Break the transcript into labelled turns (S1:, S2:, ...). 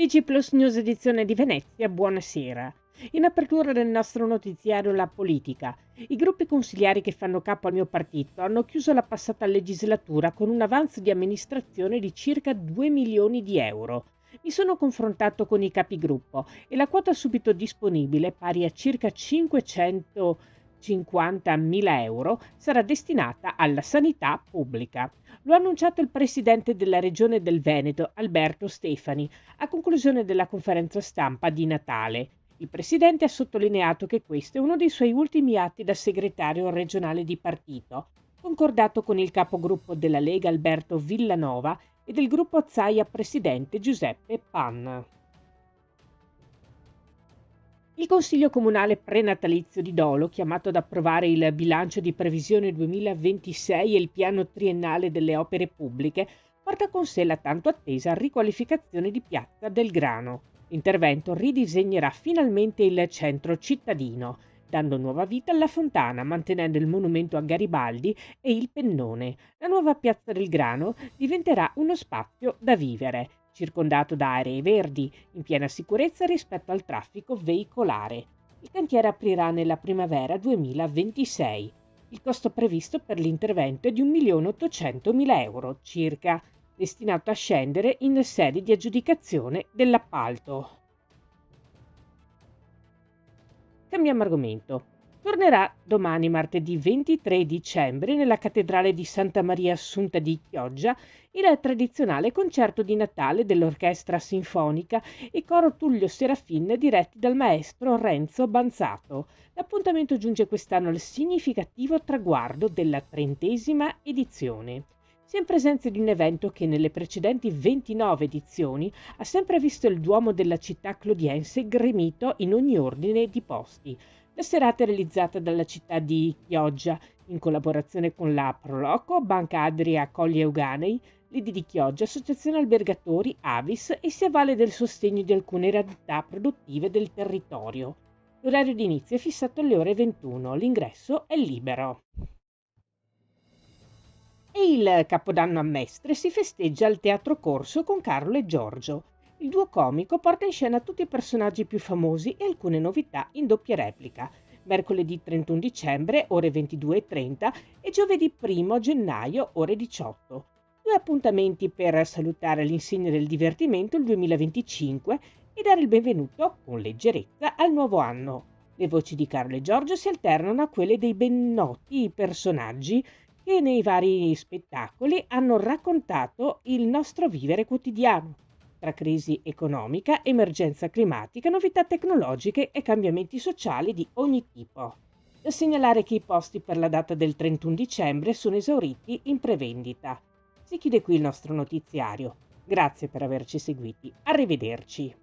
S1: TG Plus News edizione di Venezia, buonasera. In apertura del nostro notiziario la politica. I gruppi consigliari che fanno capo al mio partito hanno chiuso la passata legislatura con un avanzo di amministrazione di circa 2 milioni di euro. Mi sono confrontato con i capigruppo e la quota subito disponibile, pari a circa 550.000 euro, sarà destinata alla sanità pubblica. Lo ha annunciato il presidente della Regione del Veneto, Alberto Stefani, a conclusione della conferenza stampa di Natale. Il presidente ha sottolineato che questo è uno dei suoi ultimi atti da segretario regionale di partito, concordato con il capogruppo della Lega Alberto Villanova e del gruppo Zaia presidente Giuseppe Panna. Il Consiglio Comunale Prenatalizio di Dolo, chiamato ad approvare il bilancio di previsione 2026 e il piano triennale delle opere pubbliche, porta con sé la tanto attesa riqualificazione di Piazza del Grano. L'intervento ridisegnerà finalmente il centro cittadino, dando nuova vita alla fontana, mantenendo il monumento a Garibaldi e il pennone. La nuova Piazza del Grano diventerà uno spazio da vivere, circondato da aree verdi, in piena sicurezza rispetto al traffico veicolare. Il cantiere aprirà nella primavera 2026. Il costo previsto per l'intervento è di 1.800.000 euro circa, destinato a scendere in sede di aggiudicazione dell'appalto. Cambiamo argomento. Tornerà domani, martedì 23 dicembre, nella cattedrale di Santa Maria Assunta di Chioggia il tradizionale concerto di Natale dell'Orchestra Sinfonica e Coro Tullio Serafin diretti dal maestro Renzo Banzato. L'appuntamento giunge quest'anno al significativo traguardo della 30ª edizione. Si è in presenza di un evento che nelle precedenti 29 edizioni ha sempre visto il Duomo della città clodiense gremito in ogni ordine di posti. La serata è realizzata dalla città di Chioggia in collaborazione con la Proloco, Banca Adria Colli Euganei, Lidi di Chioggia, Associazione Albergatori, Avis e si avvale del sostegno di alcune realtà produttive del territorio. L'orario di inizio è fissato alle ore 21, l'ingresso è libero. E il Capodanno a Mestre si festeggia al Teatro Corso con Carlo e Giorgio. Il duo comico porta in scena tutti i personaggi più famosi e alcune novità in doppia replica. Mercoledì 31 dicembre, ore 22:30 e giovedì 1 gennaio, ore 18. Due appuntamenti per salutare all'insegna del divertimento il 2025 e dare il benvenuto, con leggerezza, al nuovo anno. Le voci di Carlo e Giorgio si alternano a quelle dei ben noti personaggi che nei vari spettacoli hanno raccontato il nostro vivere quotidiano, tra crisi economica, emergenza climatica, novità tecnologiche e cambiamenti sociali di ogni tipo. Da segnalare che i posti per la data del 31 dicembre sono esauriti in prevendita. Si chiude qui il nostro notiziario. Grazie per averci seguiti. Arrivederci.